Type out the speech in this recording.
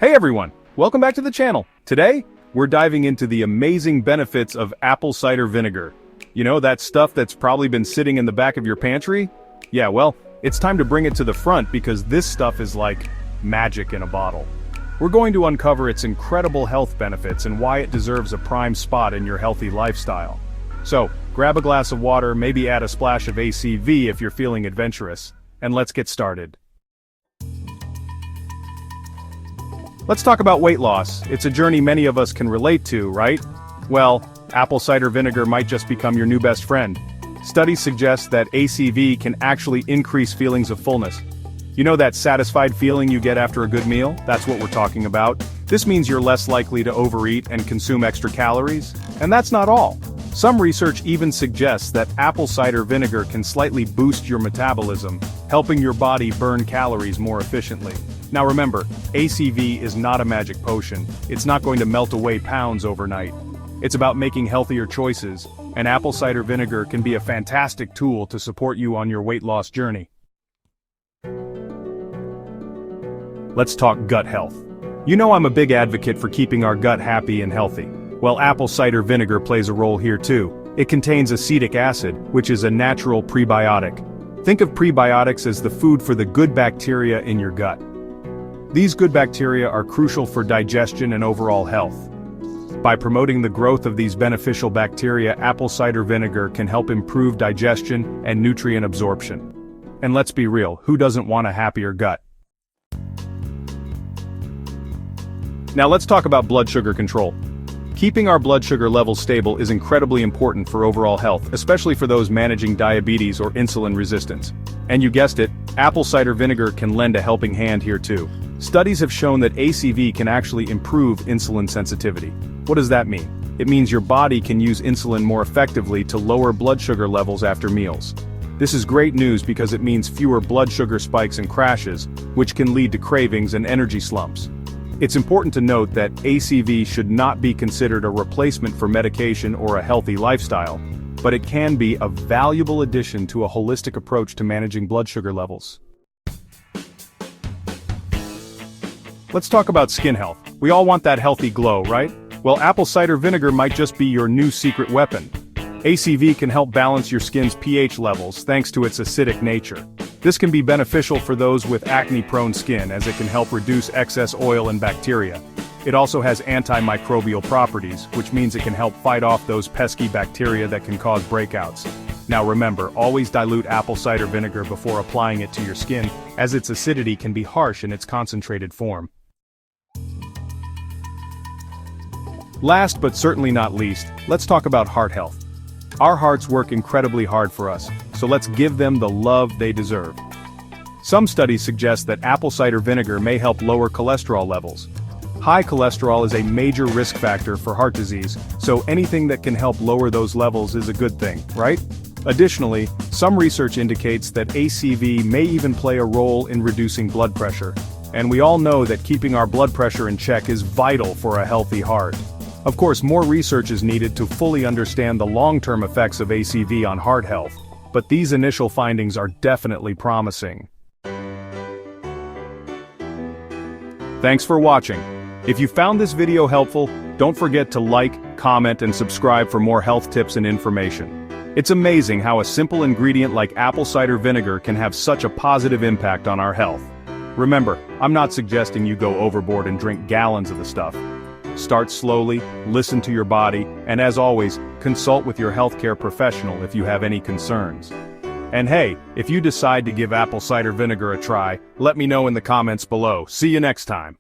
Hey everyone, welcome back to the channel. Today, we're diving into the amazing benefits of apple cider vinegar. You know, that stuff that's probably been sitting in the back of your pantry? Yeah, well, it's time to bring it to the front because this stuff is like magic in a bottle. We're going to uncover its incredible health benefits and why it deserves a prime spot in your healthy lifestyle. So, grab a glass of water, maybe add a splash of ACV if you're feeling adventurous, and let's get started. Let's talk about weight loss. It's a journey many of us can relate to, right? Well, apple cider vinegar might just become your new best friend. Studies suggest that ACV can actually increase feelings of fullness. You know that satisfied feeling you get after a good meal? That's what we're talking about. This means you're less likely to overeat and consume extra calories. And that's not all. Some research even suggests that apple cider vinegar can slightly boost your metabolism, helping your body burn calories more efficiently. Now remember, ACV is not a magic potion. It's not going to melt away pounds overnight. It's about making healthier choices, and apple cider vinegar can be a fantastic tool to support you on your weight loss journey. Let's talk gut health. You know I'm a big advocate for keeping our gut happy and healthy. Well, apple cider vinegar plays a role here too. It contains acetic acid, which is a natural prebiotic. Think of prebiotics as the food for the good bacteria in your gut. These good bacteria are crucial for digestion and overall health. By promoting the growth of these beneficial bacteria, apple cider vinegar can help improve digestion and nutrient absorption. And let's be real, who doesn't want a happier gut? Now let's talk about blood sugar control. Keeping our blood sugar levels stable is incredibly important for overall health, especially for those managing diabetes or insulin resistance. And you guessed it, apple cider vinegar can lend a helping hand here too. Studies have shown that ACV can actually improve insulin sensitivity. What does that mean? It means your body can use insulin more effectively to lower blood sugar levels after meals. This is great news because it means fewer blood sugar spikes and crashes, which can lead to cravings and energy slumps. It's important to note that ACV should not be considered a replacement for medication or a healthy lifestyle, but it can be a valuable addition to a holistic approach to managing blood sugar levels. Let's talk about skin health. We all want that healthy glow, right? Well, apple cider vinegar might just be your new secret weapon. ACV can help balance your skin's pH levels thanks to its acidic nature. This can be beneficial for those with acne-prone skin as it can help reduce excess oil and bacteria. It also has antimicrobial properties, which means it can help fight off those pesky bacteria that can cause breakouts. Now remember, always dilute apple cider vinegar before applying it to your skin, as its acidity can be harsh in its concentrated form. Last but certainly not least, let's talk about heart health. Our hearts work incredibly hard for us, so let's give them the love they deserve. Some studies suggest that apple cider vinegar may help lower cholesterol levels. High cholesterol is a major risk factor for heart disease, so anything that can help lower those levels is a good thing, right? Additionally, some research indicates that ACV may even play a role in reducing blood pressure. And we all know that keeping our blood pressure in check is vital for a healthy heart. Of course, more research is needed to fully understand the long-term effects of ACV on heart health, but these initial findings are definitely promising. Thanks for watching. If you found this video helpful, don't forget to like, comment, and subscribe for more health tips and information. It's amazing how a simple ingredient like apple cider vinegar can have such a positive impact on our health. Remember, I'm not suggesting you go overboard and drink gallons of the stuff. Start slowly, listen to your body, and as always, consult with your healthcare professional if you have any concerns. And hey, if you decide to give apple cider vinegar a try, let me know in the comments below. See you next time.